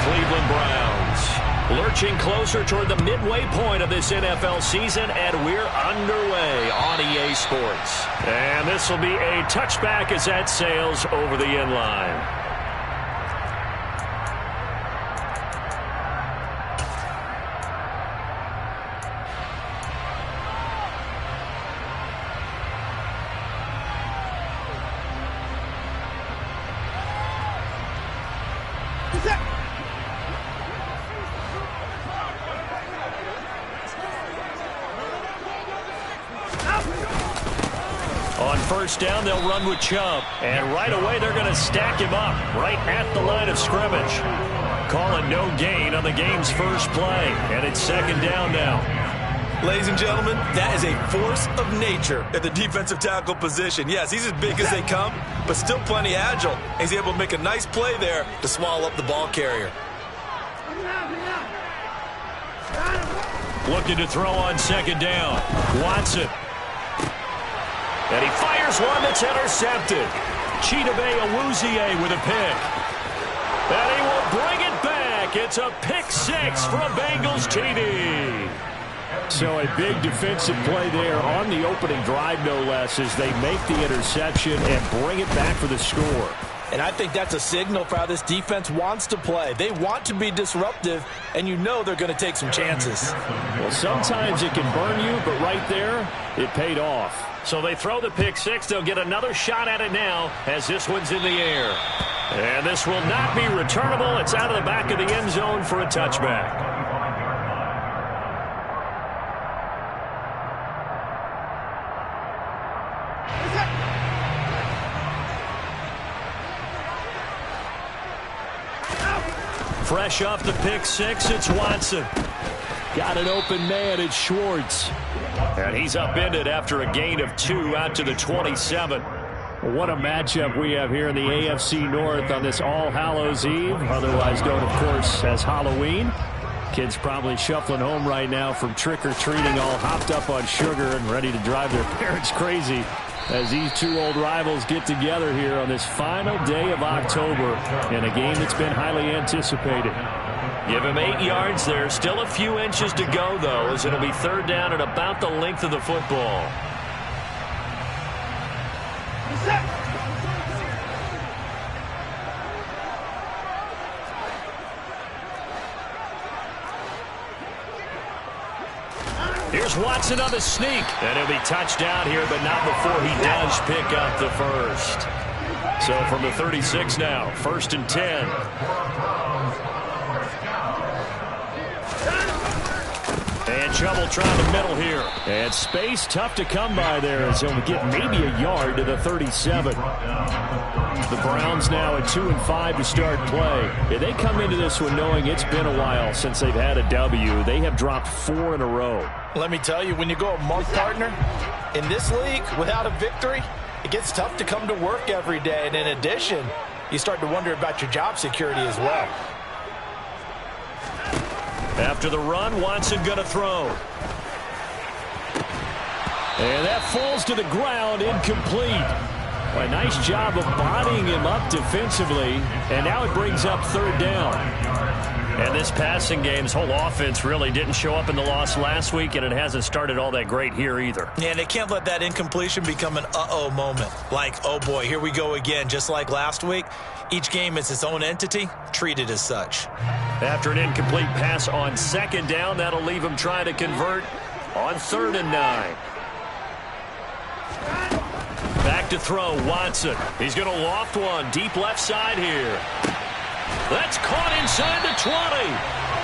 Cleveland Browns. Lurching closer toward the midway point of this NFL season, and we're underway on EA Sports. And this will be a touchback as that sails over the end line. On first down, they'll run with Chubb. And right away, they're going to stack him up right at the line of scrimmage. Calling no gain on the game's first play. And it's second down now. Ladies and gentlemen, that is a force of nature at the defensive tackle position. Yes, he's as big as they come, but still plenty agile. He's able to make a nice play there to swallow up the ball carrier. Looking to throw on second down. Watson. And he fires one that's intercepted. Chidobe Awuzie with a pick. And he will bring it back. It's a pick six for a Bengals TD. So a big defensive play there on the opening drive, no less, as they make the interception and bring it back for the score. And I think that's a signal for how this defense wants to play. They want to be disruptive, and you know they're going to take some chances. Well, sometimes it can burn you, but right there, it paid off. So they throw the pick six. They'll get another shot at it now as this one's in the air. And this will not be returnable. It's out of the back of the end zone for a touchback. Fresh off the pick six, it's Watson. Got an open man, it's Schwartz. And he's upended after a gain of 2 out to the 27. What a matchup we have here in the AFC North on this All Hallows Eve, otherwise known, of course, as Halloween. Kids probably shuffling home right now from trick-or-treating, all hopped up on sugar and ready to drive their parents crazy as these two old rivals get together here on this final day of October in a game that's been highly anticipated. Give him 8 yards there. Still a few inches to go, though, as it'll be third down at about the length of the football. Here's Watson on the sneak. And he'll be touched down here, but not before he does pick up the first. So from the 36 now, 1st and 10. And Chubb trying the middle here. And space tough to come by there as he'll get maybe a yard to the 37. The Browns now at 2-5 to start play. If they come into this one knowing it's been a while since they've had a W, they have dropped 4 in a row. Let me tell you, when you go a month partner in this league without a victory, it gets tough to come to work every day. And in addition, you start to wonder about your job security as well. After the run, Watson going to throw. And that falls to the ground, incomplete. Well, a nice job of bodying him up defensively, and now it brings up third down. And this passing game's whole offense really didn't show up in the loss last week, and it hasn't started all that great here either. Yeah, and they can't let that incompletion become an uh-oh moment. Like, oh boy, here we go again, just like last week. Each game is its own entity, treated as such. After an incomplete pass on second down, that'll leave him trying to convert on 3rd and 9. Back to throw, Watson. He's going to loft one deep left side here. That's caught inside the 20.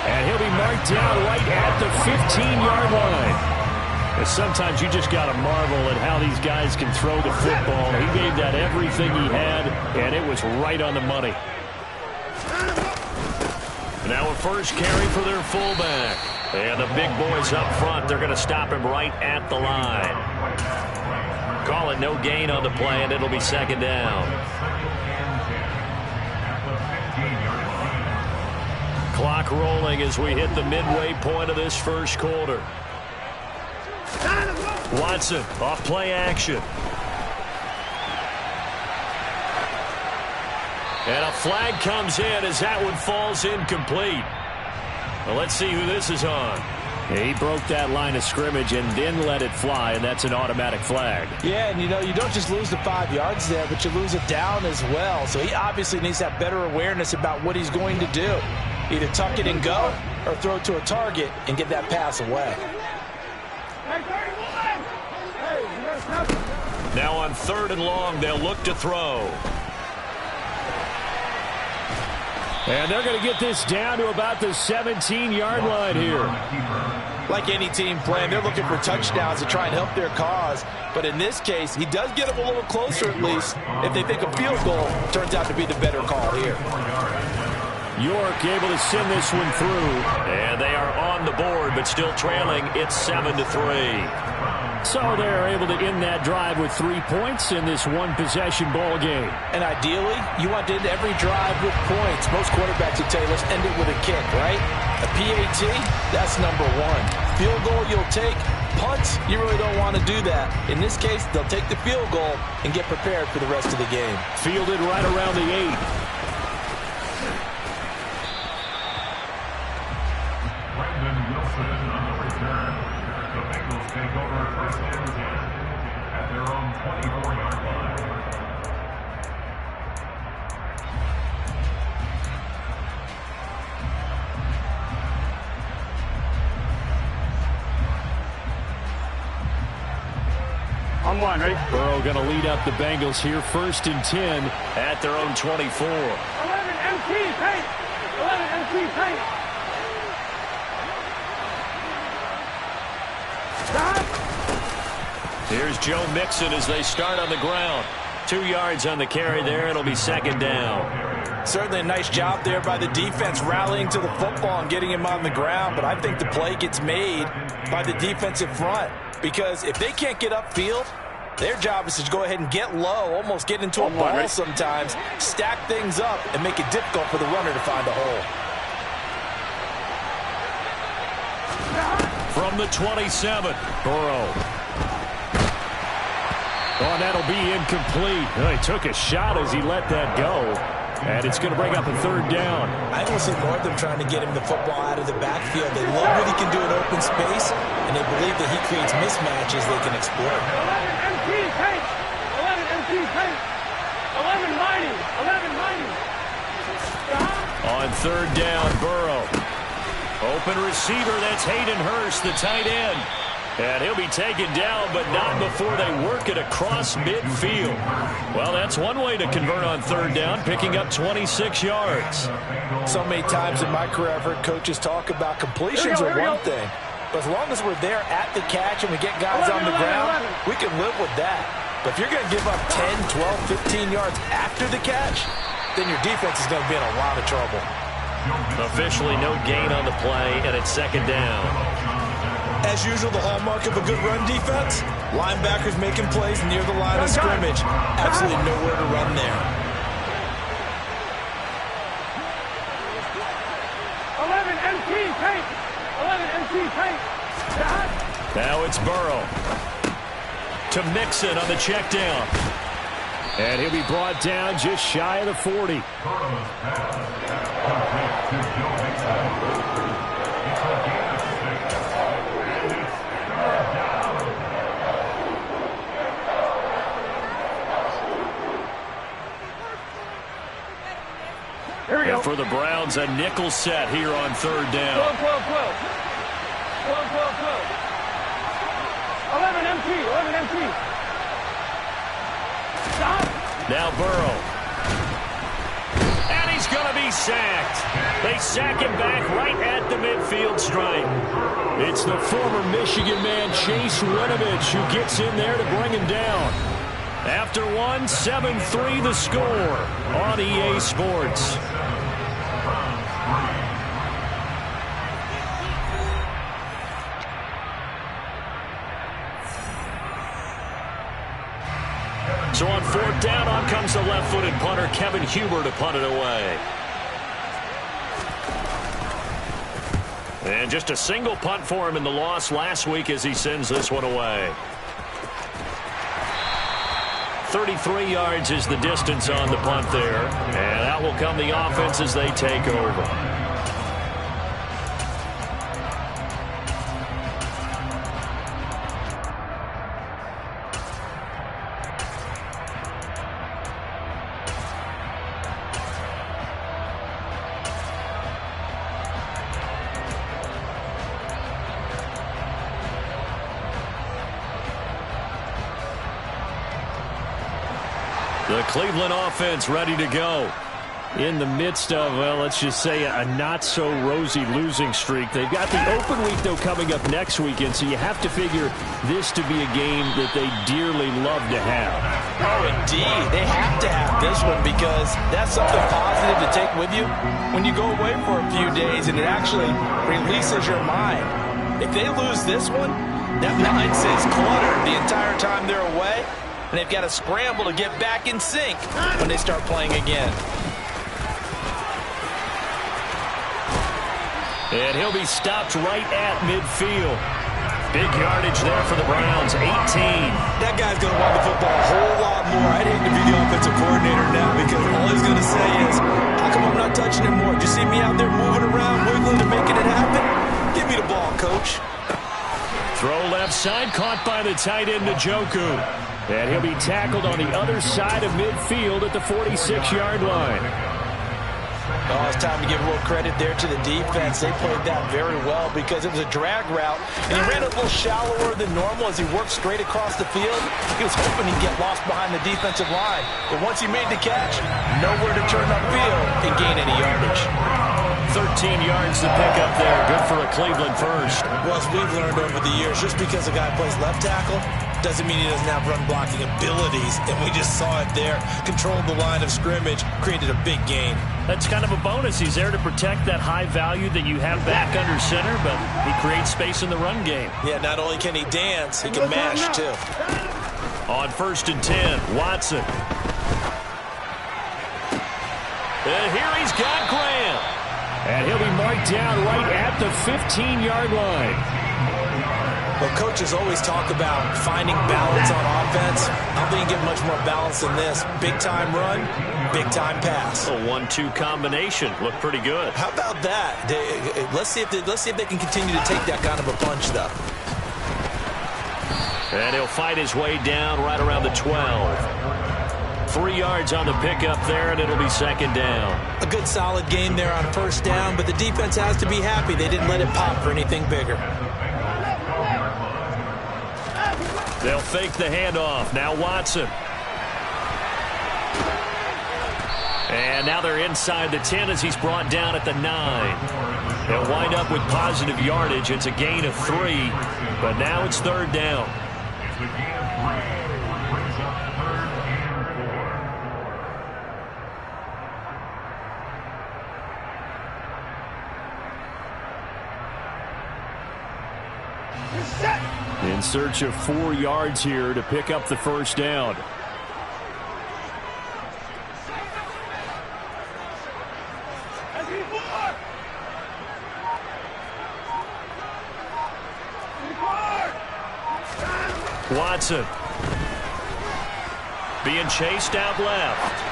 And he'll be marked down right at the 15-yard line. And sometimes you just got to marvel at how these guys can throw the football. He gave that everything he had, and it was right on the money. Now a first carry for their fullback. And the big boys up front, they're going to stop him right at the line. Call it no gain on the play, and it'll be second down. Clock rolling as we hit the midway point of this first quarter. Watson off play action. And a flag comes in as that one falls incomplete. Well, let's see who this is on. He broke that line of scrimmage and then let it fly, and that's an automatic flag. Yeah, and you don't just lose the 5 yards there, but you lose it down as well. So he obviously needs to have better awareness about what he's going to do. Either tuck it and go or throw it to a target and get that pass away. Now on 3rd and long, they'll look to throw. And they're going to get this down to about the 17-yard line here. Like any team playing, they're looking for touchdowns to try and help their cause. But in this case, he does get them a little closer at least. If they think a field goal turns out to be the better call here. York able to send this one through. And they are on the board, but still trailing. It's 7-3. So they're able to end that drive with 3 points in this one-possession ball game. And ideally, you want to end every drive with points. Most quarterbacks would tell you, let's end it with a kick, right? A PAT, that's number one. Field goal you'll take. Punts, you really don't want to do that. In this case, they'll take the field goal and get prepared for the rest of the game. Fielded right around the 8. On one, ready? Burrow going to lead up the Bengals here, 1st and 10 at their own 24. 11 MT, paint! 11 MT, paint! Stop! Here's Joe Mixon as they start on the ground. 2 yards on the carry there. It'll be 2nd down. Certainly a nice job there by the defense rallying to the football and getting him on the ground. But I think the play gets made by the defensive front. Because if they can't get upfield, their job is to go ahead and get low, almost get into a ball sometimes, stack things up, and make it difficult for the runner to find a hole. From the 27, Burrow. Oh, that'll be incomplete. Oh, he took a shot as he let that go. And it's going to bring up a 3rd down. I don't see more of them trying to get him the football out of the backfield. They love what he can do in open space, and they believe that he creates mismatches they can exploit. 11 MT, paint! 11 MT, paint! 11 mighty! 11 mighty! Stop! on 3rd down, Burrow. Open receiver, that's Hayden Hurst, the tight end. And he'll be taken down, but not before they work it across midfield. Well, that's one way to convert on 3rd down, picking up 26 yards. So many times in my career, I've heard coaches talk about completions are one thing. But as long as we're there at the catch and we get guys on the ground, we can live with that. But if you're going to give up 10, 12, 15 yards after the catch, then your defense is going to be in a lot of trouble. Officially no gain on the play, and it's 2nd down. As usual, the hallmark of a good run defense, linebackers making plays near the line of scrimmage. Absolutely nowhere to run there. 11 MT paint. 11 MT paint. Now it's Burrow to Mixon on the check down. And he'll be brought down just shy of the 40. Here we go. And for the Browns, a nickel set here on 3rd down. 12. 11 MT. 11 MT. Stop. Now Burrow. And he's going to be sacked. They sack him back right at the midfield stripe. It's the former Michigan man, Chase Winovich, who gets in there to bring him down. After one, 7-3 the score on EA Sports. So on 4th down, on comes the left-footed punter, Kevin Huber, to punt it away. And just a single punt for him in the loss last week as he sends this one away. 33 yards is the distance on the punt there. And out will come the offense as they take over. The Cleveland offense ready to go. In the midst of, well, let's just say a not-so-rosy losing streak. They've got the open week, though, coming up next weekend, so you have to figure this to be a game that they dearly love to have. Oh, indeed. They have to have this one because that's something positive to take with you when you go away for a few days and it actually releases your mind. If they lose this one, that mind stays cluttered the entire time they're away. And they've got to scramble to get back in sync when they start playing again. And he'll be stopped right at midfield. Big yardage there for the Browns, 18. That guy's going to want the football a whole lot more. I'd hate to be the offensive coordinator now because all he's going to say is, how come I'm not touching it more? Do you see me out there moving around, wiggling and making it happen? Give me the ball, coach. Throw left side, caught by the tight end, Njoku. And he'll be tackled on the other side of midfield at the 46-yard line. Oh, it's time to give a little credit there to the defense. They played that very well because it was a drag route, and he ran a little shallower than normal as he worked straight across the field. He was hoping he'd get lost behind the defensive line. But once he made the catch, nowhere to turn upfield and gain any yardage. 13 yards to pick up there. Good for a Cleveland first. Well, as we've learned over the years, just because a guy plays left tackle doesn't mean he doesn't have run blocking abilities. And we just saw it there. Controlled the line of scrimmage, created a big gain. That's kind of a bonus. He's there to protect that high value that you have back under center, but he creates space in the run game. Yeah, not only can he dance, he can mash too. On 1st and 10, Watson. And here he's got Graham. And he'll be marked down right at the 15-yard line. Well, coaches always talk about finding balance on offense. I don't think you get much more balance than this. Big-time run, big-time pass. A 1-2 combination. Looked pretty good. How about that? Let's see if they can continue to take that kind of a punch, though. And he'll fight his way down right around the 12. 3 yards on the pickup there, and it'll be 2nd down. A good solid gain there on 1st down, but the defense has to be happy. They didn't let it pop for anything bigger. They'll fake the handoff. Now Watson. And now they're inside the 10 as he's brought down at the 9. They'll wind up with positive yardage. It's a gain of 3, but now it's 3rd down. In search of 4 yards here to pick up the 1st down. Watson. Being chased out left.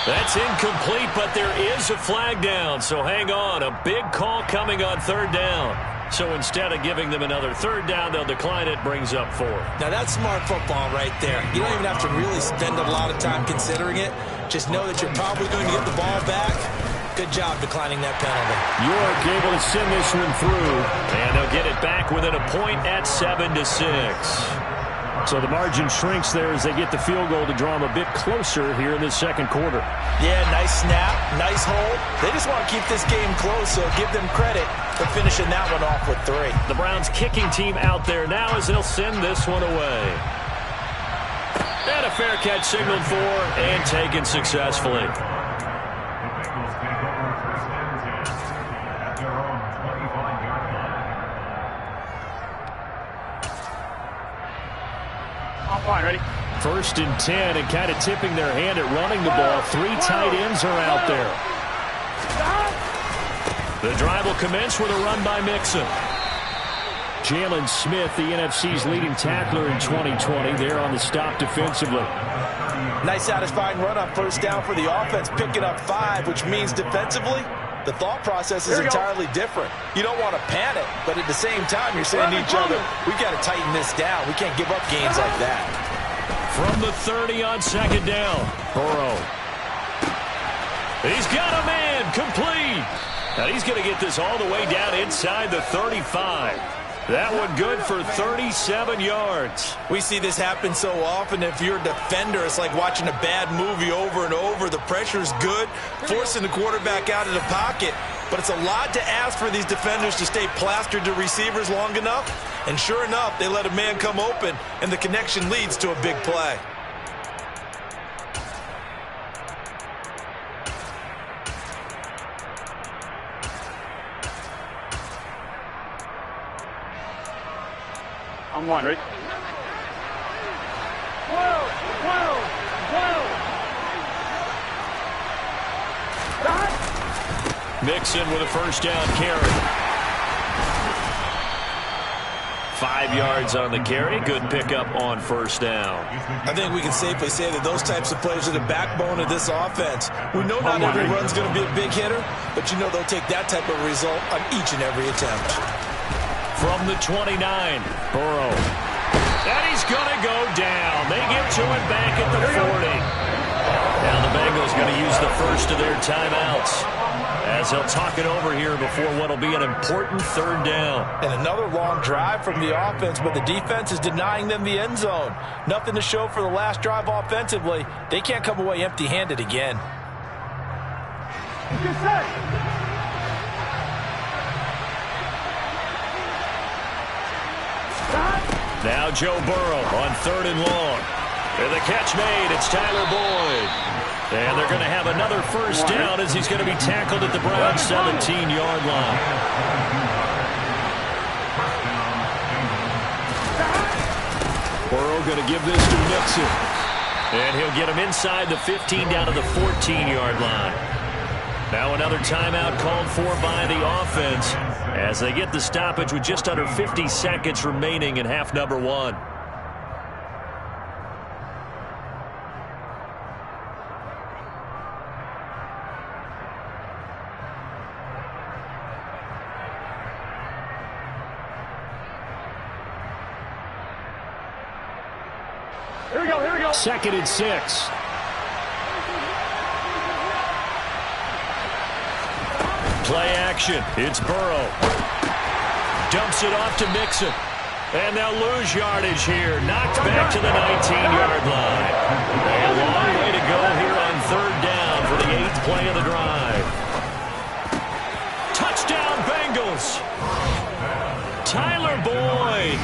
That's incomplete, but there is a flag down, so hang on. A big call coming on 3rd down. So instead of giving them another 3rd down, they'll decline it, brings up 4. Now that's smart football right there. You don't even have to really spend a lot of time considering it. Just know that you're probably going to get the ball back. Good job declining that penalty. York able to send this one through, and they'll get it back within a point at 7-6. So the margin shrinks there as they get the field goal to draw them a bit closer here in this 2nd quarter. Yeah, nice snap, nice hold. They just want to keep this game close, so give them credit for finishing that one off with 3. The Browns kicking team out there now as they'll send this one away. And a fair catch signaled for and taken successfully. Ready? 1st and 10, and kind of tipping their hand at running the ball. 3 tight ends are out there. The drive will commence with a run by Mixon. Jalen Smith, the NFC's leading tackler in 2020. There on the stop defensively. Nice satisfying run on first down for the offense, picking up 5, which means defensively, the thought process is entirely different. You don't want to panic, but at the same time, you're saying to each other, we've got to tighten this down. We can't give up gains like that. From the 30 on second down, Burrow. He's got a man, complete. Now he's going to get this all the way down inside the 35. That one good for 37 yards. We see this happen so often. If you're a defender, it's like watching a bad movie over and over. The pressure's good, forcing the quarterback out of the pocket. But it's a lot to ask for these defenders to stay plastered to receivers long enough. And sure enough, they let a man come open, and the connection leads to a big play. I'm wondering. 12. Mixon with a first down carry. 5 yards on the carry. Good pickup on first down. I think we can safely say that those types of plays are the backbone of this offense. We know not every run's going to be a big hitter, but you know they'll take that type of result on each and every attempt. From the 29, Burrow. And he's going to go down. They get to it back at the 40. Now the Bengals going to use the first of their timeouts as they'll talk it over here before what will be an important third down. And another long drive from the offense, but the defense is denying them the end zone. Nothing to show for the last drive offensively. They can't come away empty-handed again. Good set. Now Joe Burrow on 3rd and long. And the catch made. It's Tyler Boyd. And they're going to have another first down as he's going to be tackled at the Browns' 17-yard line. Burrow going to give this to Mixon. And he'll get him inside the 15 down to the 14-yard line. Now another timeout called for by the offense as they get the stoppage with just under 50 seconds remaining in half number 1. Here we go. 2nd and 6. Play action. It's Burrow. Dumps it off to Mixon. And they'll lose yardage here. Knocked back to the 19-yard line. A long way to go here on 3rd down for the 8th play of the drive. Touchdown, Bengals. Tyler Boyd.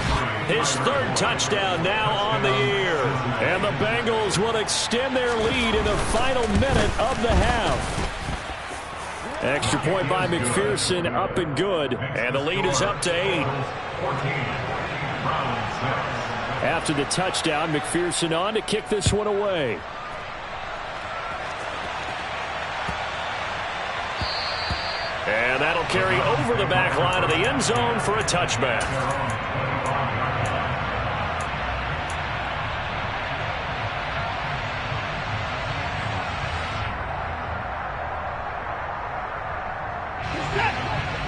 His 3rd touchdown now on the year. And the Bengals will extend their lead in the final minute of the half. Extra point by McPherson, up and good. And the lead is up to 8. After the touchdown, McPherson on to kick this one away. And that'll carry over the back line of the end zone for a touchback.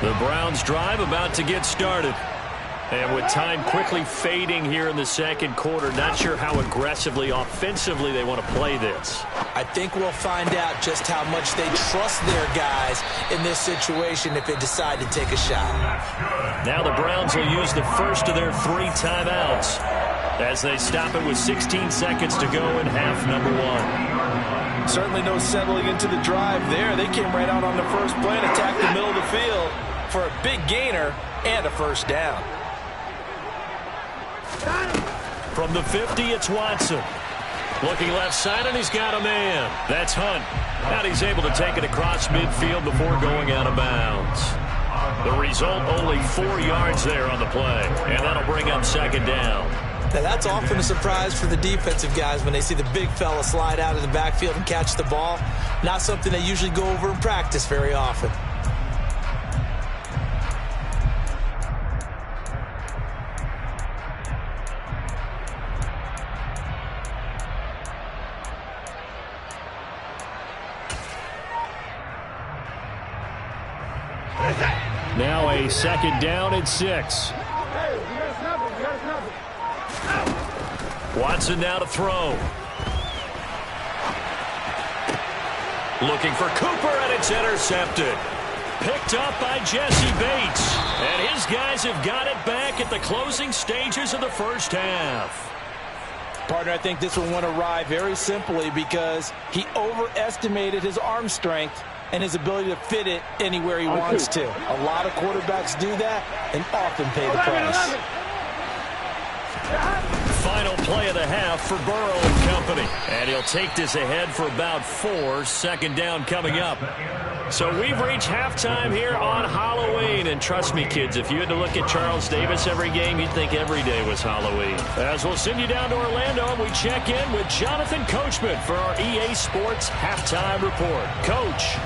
The Browns drive about to get started. And with time quickly fading here in the second quarter, not sure how aggressively, offensively they want to play this. I think we'll find out just how much they trust their guys in this situation if they decide to take a shot. Now the Browns will use the first of their 3 timeouts as they stop it with 16 seconds to go in half number 1. Certainly no settling into the drive there. They came right out on the first play and attacked the middle of the field for a big gainer and a first down. From the 50, it's Watson. Looking left side, and he's got a man. That's Hunt. And he's able to take it across midfield before going out of bounds. The result, only 4 yards there on the play. And that'll bring up 2nd down. Now, that's often a surprise for the defensive guys when they see the big fella slide out of the backfield and catch the ball. Not something they usually go over in practice very often. Now a second down and 6. Watson now to throw. Looking for Cooper, and it's intercepted. Picked up by Jesse Bates. And his guys have got it back at the closing stages of the first half. Partner, I think this one went awry very simply because he overestimated his arm strength and his ability to fit it anywhere he wants to. A lot of quarterbacks do that and often pay the price. Final play of the half for Burrow and company. And he'll take this ahead for about 4. Second down coming up. So we've reached halftime here on Halloween. And trust me, kids, if you had to look at Charles Davis every game, you'd think every day was Halloween. As we'll send you down to Orlando, and we check in with Jonathan Coachman for our EA Sports Halftime Report. Coach.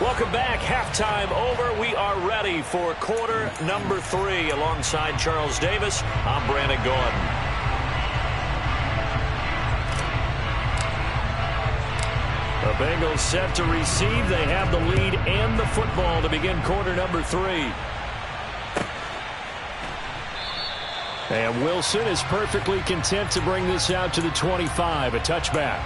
Welcome back. Halftime over. We are ready for quarter number 3. Alongside Charles Davis, I'm Brandon Gordon. The Bengals set to receive. They have the lead and the football to begin quarter number 3. And Wilson is perfectly content to bring this out to the 25. A touchback.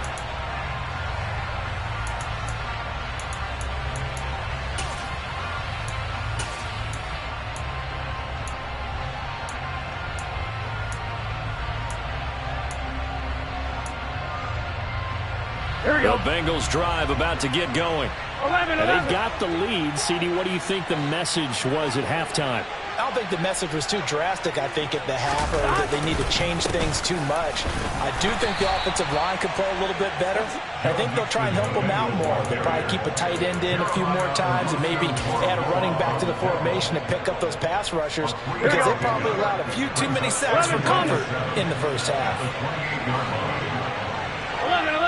The Bengals drive about to get going. 11. And they've got the lead. CD, what do you think the message was at halftime? I don't think the message was too drastic, I think, at the half, or that they need to change things too much. I do think the offensive line could play a little bit better. I think they'll try and help them out more. They'll probably keep a tight end in a few more times and maybe add a running back to the formation to pick up those pass rushers because they probably allowed a few too many sacks for comfort in the first half. 11.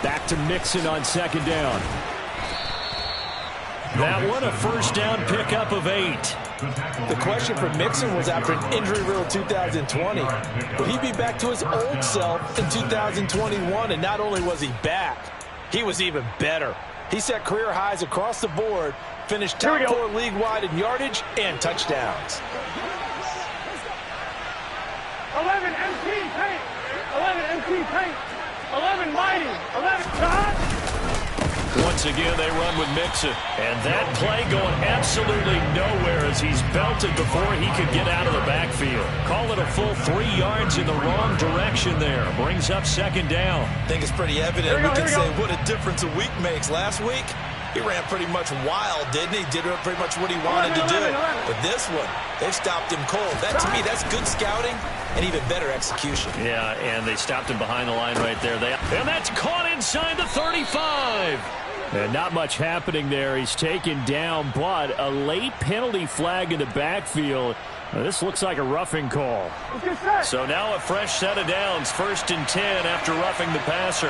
Back to Mixon on second down. That one a first down pickup of 8. The question for Mixon was after an injury-riddled 2020. Will he be back to his old self in 2021? And not only was he back, he was even better. He set career highs across the board, finished top 4 league-wide in yardage and touchdowns. 11 MT paint. 11 MT paint. 11 mighty. 11 shot. Once again, they run with Mixon. And that play going absolutely nowhere as he's belted before he could get out of the backfield. Call it a full 3 yards in the wrong direction there. Brings up second down. I think it's pretty evident. We can say what a difference a week makes. Last week, he ran pretty much wild, didn't he? Did pretty much what he wanted to do. But this one, they've stopped him cold. That, to me, that's good scouting and even better execution. Yeah, and they stopped him behind the line right there. And that's caught inside the 35. And not much happening there. He's taken down, but a late penalty flag in the backfield. Now, this looks like a roughing call. So now a fresh set of downs. 1st and 10 after roughing the passer.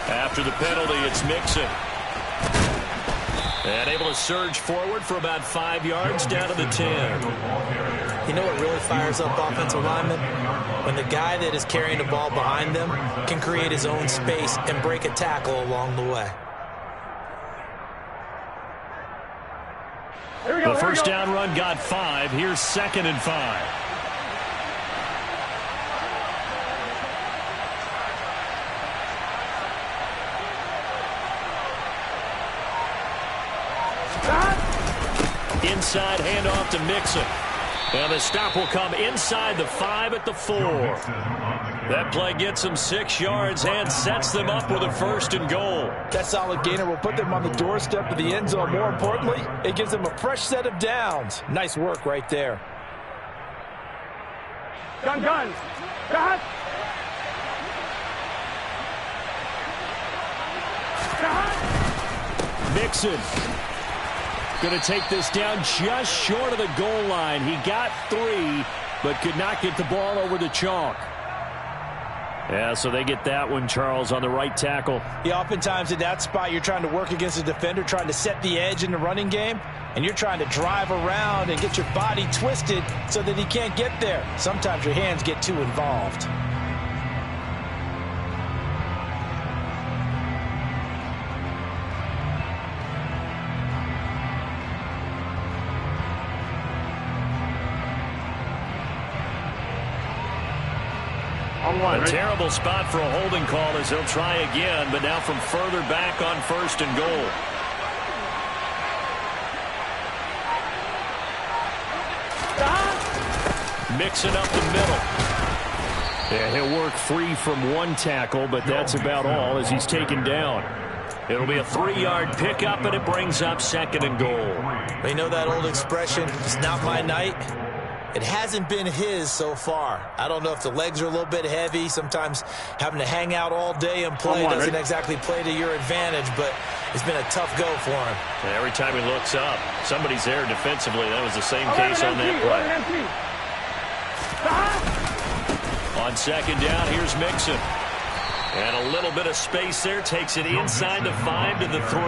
After the penalty, it's Mixon. And able to surge forward for about 5 yards down to the 10. You know what really fires up offensive linemen? When the guy that is carrying the ball behind them can create his own space and break a tackle along the way. The first down run got 5. Here's 2nd and 5. Inside handoff to Mixon. And the stop will come inside the 5 at the 4. That play gets them 6 yards and sets them up with a 1st and goal. That solid gainer will put them on the doorstep of the end zone. More importantly, it gives them a fresh set of downs. Nice work right there. Gun. Shot. Mixon going to take this down just short of the goal line. He got 3, but could not get the ball over the chalk. Yeah, so they get that one, Charles, on the right tackle. Yeah, oftentimes in that spot, you're trying to work against a defender, trying to set the edge in the running game, and you're trying to drive around and get your body twisted so that he can't get there. Sometimes your hands get too involved. A terrible spot for a holding call as he'll try again, but now from further back on 1st and goal. Mixing up the middle. Yeah, he'll work free from one tackle, but that's about all as he's taken down. It'll be a 3-yard pickup, and it brings up 2nd and goal. You know that old expression, it's not my night? It hasn't been his so far. I don't know if the legs are a little bit heavy. Sometimes having to hang out all day and play doesn't exactly play to your advantage, but it's been a tough go for him. And every time he looks up, somebody's there defensively. That was the same case on that play. On 2nd down, here's Mixon. And a little bit of space there. Takes it inside the 5 to the 3.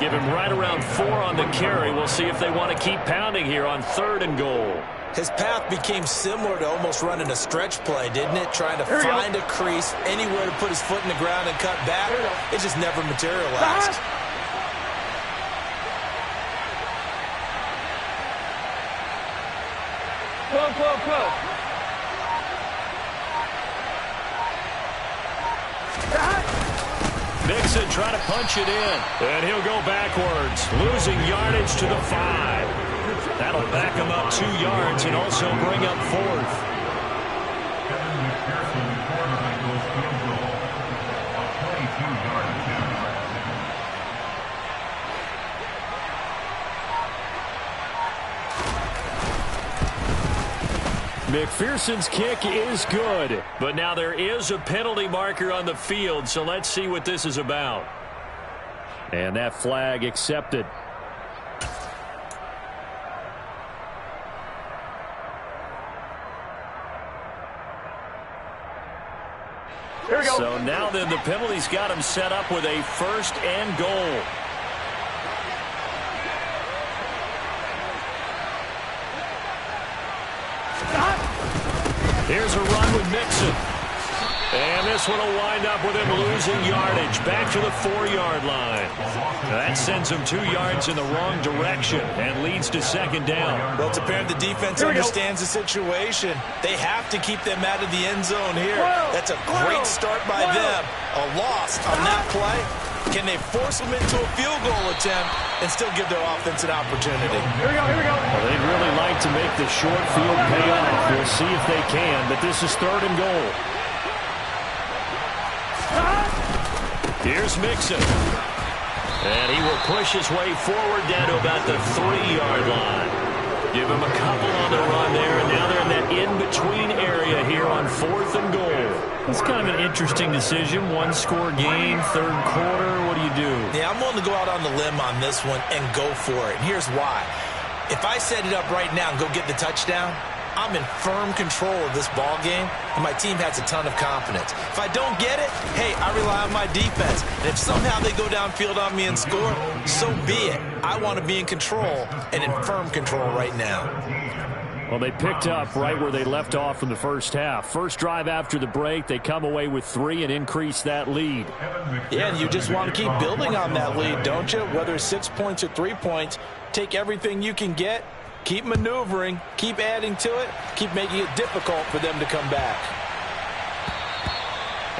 Give him right around 4 on the carry. We'll see if they want to keep pounding here on 3rd and goal. His path became similar to almost running a stretch play, didn't it? Trying to find a crease, anywhere to put his foot in the ground and cut back. It just never materialized. Close. Mixon trying to punch it in. And he'll go backwards, losing yardage to the 5. That'll back him up 2 yards and also bring up 4th. McPherson's kick is good, but now there is a penalty marker on the field, so let's see what this is about. And that flag accepted. Here we go. So now then the penalty's got him set up with a 1st and goal. Here's a run with Mixon. And this one will wind up with him losing yardage back to the 4-yard line. That sends him 2 yards in the wrong direction and leads to 2nd down. Well, it's apparent the defense understands the situation. They have to keep them out of the end zone here. That's a great start by them. A loss on that play. Can they force them into a field goal attempt and still give their offense an opportunity? Here we go. Well, they'd really like to make the short field pay off. We'll see if they can, but this is 3rd and goal. Here's Mixon. And he will push his way forward down to about the 3-yard line. Give him a couple on the run there, and now they're in that in-between area here on 4th and goal. It's kind of an interesting decision. 1-score game, 3rd quarter. What do you do? Yeah, I'm willing to go out on the limb on this one and go for it. And here's why. If I set it up right now and go get the touchdown, I'm in firm control of this ball game, and my team has a ton of confidence. If I don't get it, hey, I rely on my defense. And if somehow they go downfield on me and score, so be it. I want to be in control and in firm control right now. Well, they picked up right where they left off in the first half. First drive after the break, they come away with 3 and increase that lead. Yeah, and you just want to keep building on that lead, don't you? Whether it's 6 points or 3 points, take everything you can get. Keep maneuvering, keep adding to it, keep making it difficult for them to come back.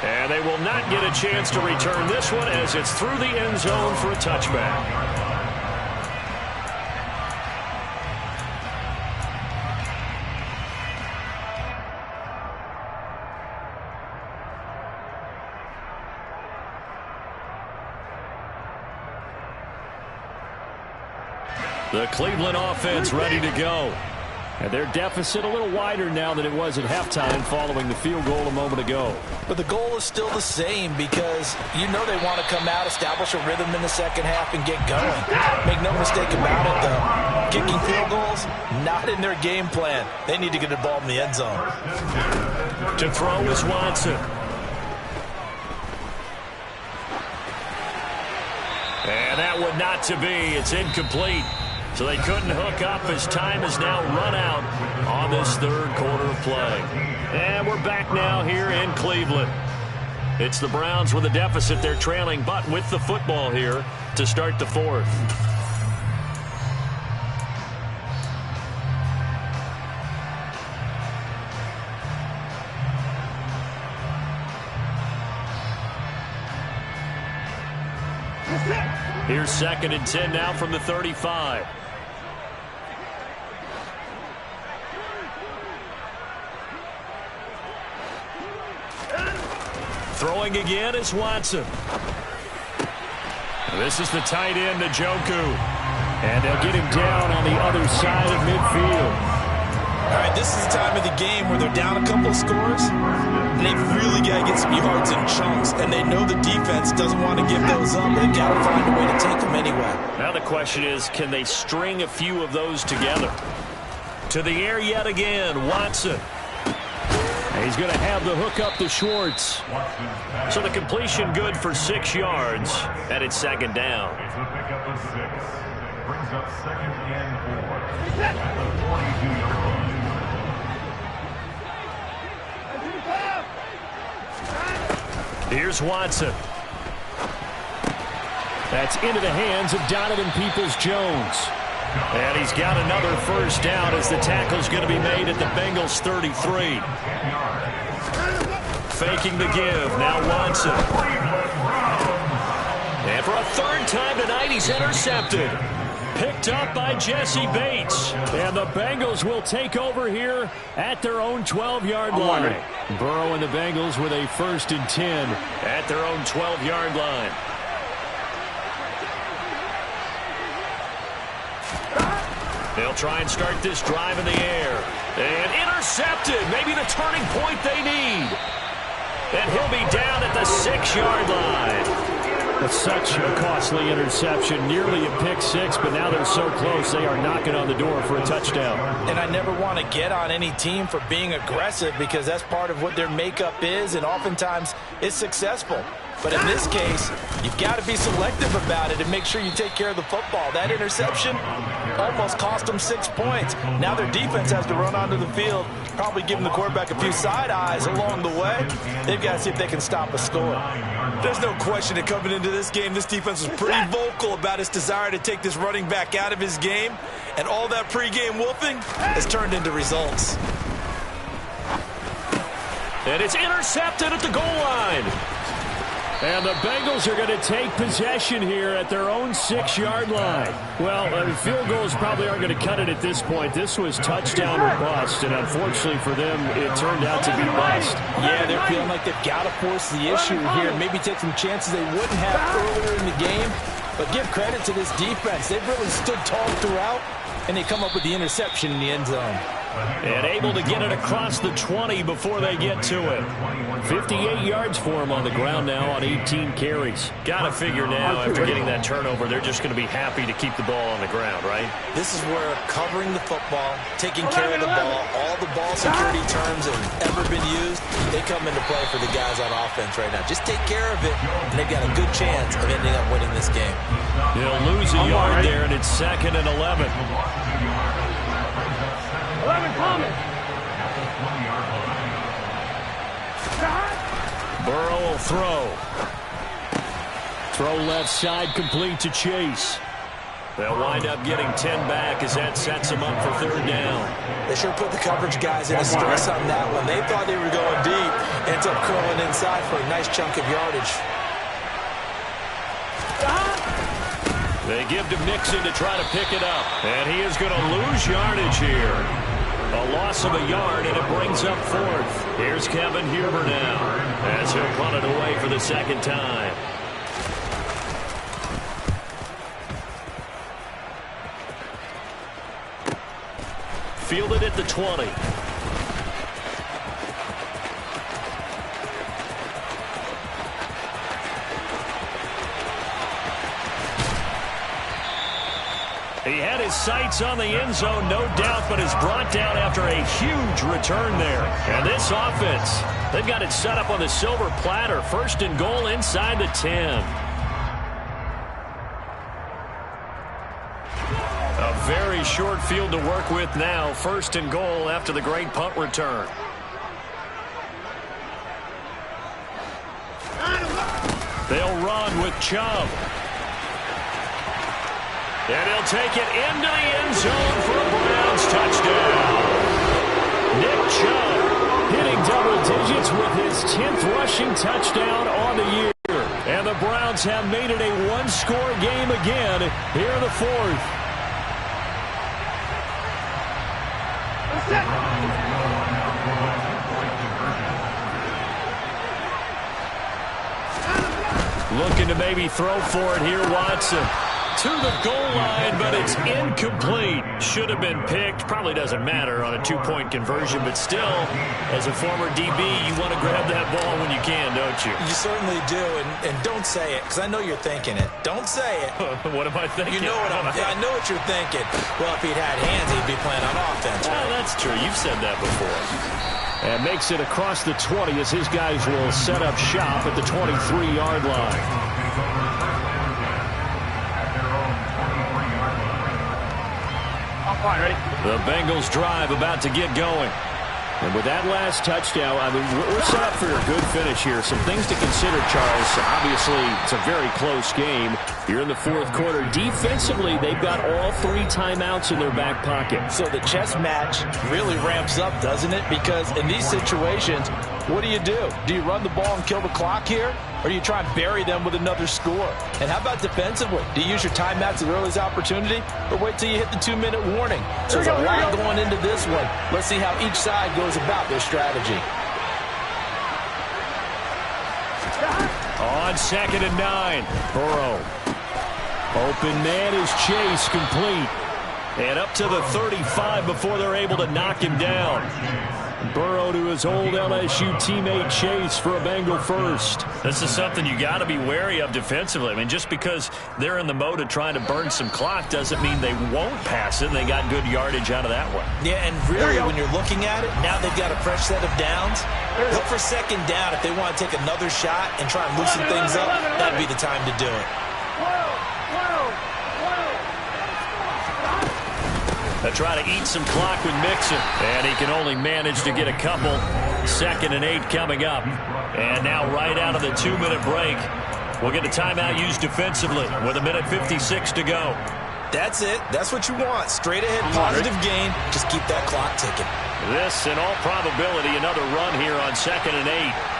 And they will not get a chance to return this one as it's through the end zone for a touchback. The Cleveland offense ready to go. And their deficit a little wider now than it was at halftime following the field goal a moment ago. But the goal is still the same because you know they want to come out, establish a rhythm in the second half, and get going. Make no mistake about it, though. Kicking field goals, not in their game plan. They need to get the ball in the end zone. To throw is Watson. And that one not to be. It's incomplete. So they couldn't hook up as time has now run out on this third quarter of play. And we're back now here in Cleveland. It's the Browns with a deficit. They're trailing, but with the football here to start the fourth. Here's 2nd and 10 now from the 35. Throwing again is Watson. This is the tight end, Njoku. And they'll get him down on the other side of midfield. All right, this is the time of the game where they're down a couple of scores, and they've really got to get some yards in chunks, and they know the defense doesn't want to give those up. They've got to find a way to take them anyway. Now the question is, can they string a few of those together? To the air yet again, Watson. And he's going to have the hook up to Schwartz. So the completion good for 6 yards, and it's 2nd down. Brings up 2nd and 4 at the 42-yard line. Here's Watson. That's into the hands of Donovan Peoples-Jones. And he's got another first down as the tackle's going to be made at the Bengals 33. Faking the give. Now Watson. And for a 3rd time tonight, he's intercepted. Picked up by Jesse Bates. And the Bengals will take over here at their own 12-yard line. Burrow and the Bengals with a 1st and 10. At their own 12-yard line. They'll try and start this drive in the air. And intercepted. Maybe the turning point they need. And he'll be down at the 6-yard line. It's such a costly interception. Nearly a pick six, but now they're so close they are knocking on the door for a touchdown. And I never want to get on any team for being aggressive because that's part of what their makeup is, and oftentimes it's successful. But in this case, you've got to be selective about it and make sure you take care of the football. That interception almost cost them 6 points. Now their defense has to run onto the field, probably giving the quarterback a few side eyes along the way. They've got to see if they can stop a score. There's no question that coming into this game, this defense was pretty vocal about its desire to take this running back out of his game. And all that pregame wolfing has turned into results. And it's intercepted at the goal line. And the Bengals are going to take possession here at their own 6-yard line. Well, field goals probably aren't going to cut it at this point. This was touchdown or bust, and unfortunately for them, it turned out to be bust. Yeah, they're feeling like they've got to force the issue here, maybe take some chances they wouldn't have earlier in the game. But give credit to this defense. They've really stood tall throughout, and they come up with the interception in the end zone. And able to get it across the 20 before they get to it. 58 yards for him on the ground now on 18 carries. Got to figure now, after getting that turnover, they're just going to be happy to keep the ball on the ground, right? This is where covering the football, taking care of the ball, all the ball security terms that have ever been used, they come into play for the guys on offense right now. Just take care of it, and they've got a good chance of ending up winning this game. They'll lose a yard there, and it's 2nd and 11. 11 coming. Burrow will throw. Throw left side, complete to Chase. They'll wind up getting 10 back as that sets them up for 3rd down. They sure put the coverage guys in a stress on that one. They thought they were going deep, ends up curling inside for a nice chunk of yardage. They give to Mixon to try to pick it up. And he is going to lose yardage here. A loss of a yard, and it brings up 4th. Here's Kevin Huber now as he'll punt it away for the 2nd time. fielded at the 20. He had his sights on the end zone, no doubt, but is brought down after a huge return there. And this offense, they've got it set up on the silver platter. First and goal inside the 10. A very short field to work with now. First and goal after the great punt return. They'll run with Chubb. And he'll take it into the end zone for a Browns touchdown. Nick Chubb hitting double digits with his 10th rushing touchdown on the year. And the Browns have made it a one-score game again here in the fourth. Looking to maybe throw for it here, Watson. To the goal line, but it's incomplete. Should have been picked. Probably doesn't matter on a two-point conversion, but still, as a former DB, you want to grab that ball when you can, don't you? You certainly do, and don't say it, because I know you're thinking it. Don't say it. What am I thinking? You know what I know what you're thinking. Well, if he'd had hands, he'd be playing on offense. Well, that's true. You've said that before. And makes it across the 20 as his guys will set up shop at the 23-yard line. Ready? The Bengals drive about to get going. And with that last touchdown, I mean, we're set up for a good finish here. Some things to consider, Charles. Obviously, it's a very close game. You're in the fourth quarter. Defensively, they've got all 3 timeouts in their back pocket. So the chess match really ramps up, doesn't it? Because in these situations, what do? Do you run the ball and kill the clock here? Or do you try and bury them with another score? And how about defensively? Do you use your timeouts at earliest opportunity? Or wait till you hit the 2-minute warning? So there's a lot going into this one. Let's see how each side goes about their strategy. On 2nd and 9, Burrow. Open man is Chase, complete. And up to the 35 before they're able to knock him down. Burrow to his old LSU teammate Chase for a Bengal first. This is something you got to be wary of defensively. I mean, just because they're in the mode of trying to burn some clock doesn't mean they won't pass it. They got good yardage out of that one. Yeah, and really when you're looking at it, now they've got a fresh set of downs. Look for second down if they want to take another shot and try and loosen things up. That'd be the time to do it. They try to eat some clock with Mixon, and he can only manage to get a couple. 2nd and 8 coming up. And now right out of the 2-minute break, we'll get a timeout used defensively with 1:56 to go. That's it. That's what you want. Straight ahead, positive gain. Just keep that clock ticking. This, in all probability, another run here on 2nd and 8.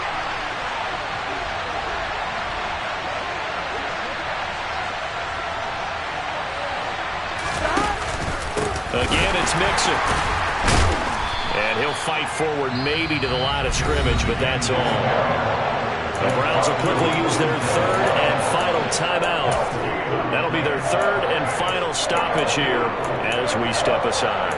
Again, it's Mixon. And he'll fight forward maybe to the line of scrimmage, but that's all. The Browns will quickly use their 3rd and final timeout. That'll be their 3rd and final stoppage here as we step aside.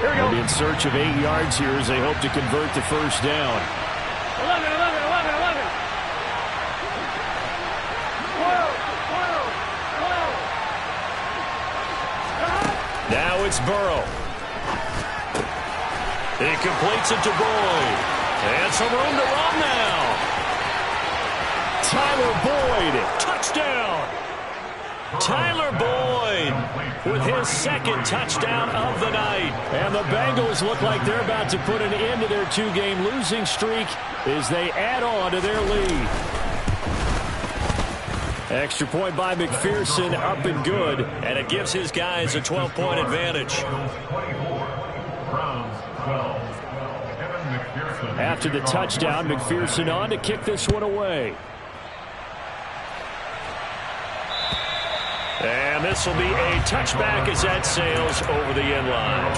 They'll be in search of 8 yards here as they hope to convert the first down. 11. Now it's Burrow. He completes it to Boyd. And some room to run now. Tyler Boyd, touchdown. Tyler Boyd with his 2nd touchdown of the night. And the Bengals look like they're about to put an end to their 2-game losing streak as they add on to their lead. Extra point by McPherson, up and good. And it gives his guys a 12-point advantage. After the touchdown, McPherson on to kick this one away. And this will be a touchback as that sails over the end line.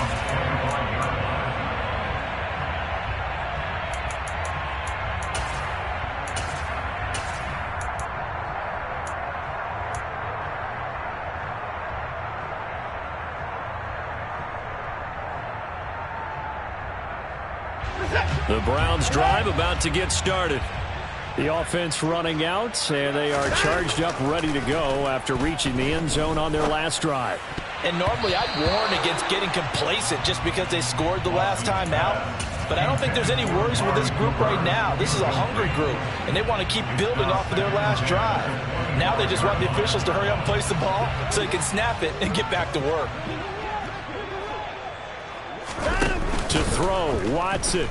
The Browns drive about to get started. The offense running out, and they are charged up, ready to go after reaching the end zone on their last drive. And normally I'd warn against getting complacent just because they scored the last time out. But I don't think there's any worries with this group right now. This is a hungry group, and they want to keep building off of their last drive. Now they just want the officials to hurry up and place the ball so they can snap it and get back to work. To throw, Watson.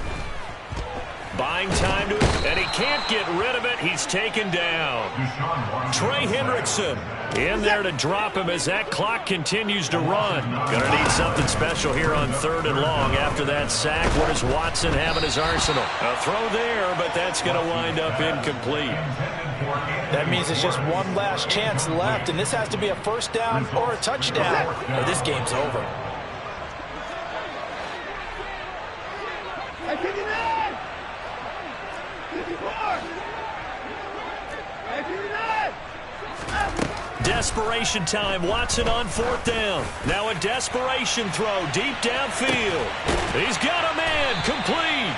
Buying time to it, and he can't get rid of it. He's taken down. Trey Hendrickson in there to drop him as that clock continues to run. Gonna need something special here on 3rd and long after that sack. What does Watson have in his arsenal? A throw there, but that's gonna wind up incomplete. That means it's just one last chance left, and this has to be a first down or a touchdown, or this game's over. Desperation time. Watson on 4th down. Now a desperation throw deep downfield. He's got a man complete.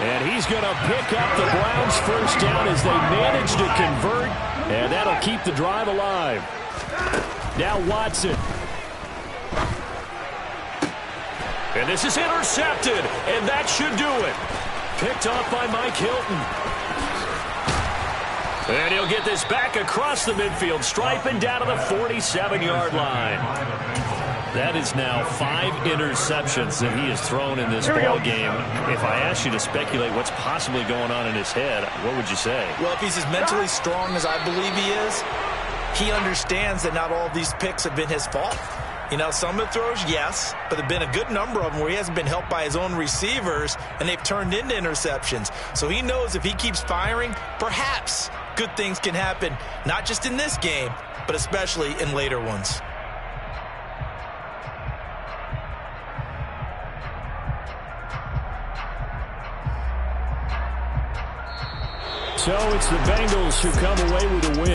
And he's going to pick up the Browns' first down as they manage to convert, and that'll keep the drive alive. Now Watson. And this is intercepted, and that should do it. Picked off by Mike Hilton. And he'll get this back across the midfield, striping down to the 47-yard line. That is now 5 interceptions that he has thrown in this ball game. If I asked you to speculate what's possibly going on in his head, what would you say? Well, if he's as mentally strong as I believe he is, he understands that not all of these picks have been his fault. You know, some of the throws, yes, but there have been a good number of them where he hasn't been helped by his own receivers, and they've turned into interceptions. So he knows if he keeps firing, perhaps good things can happen, not just in this game, but especially in later ones. So it's the Bengals who come away with a win.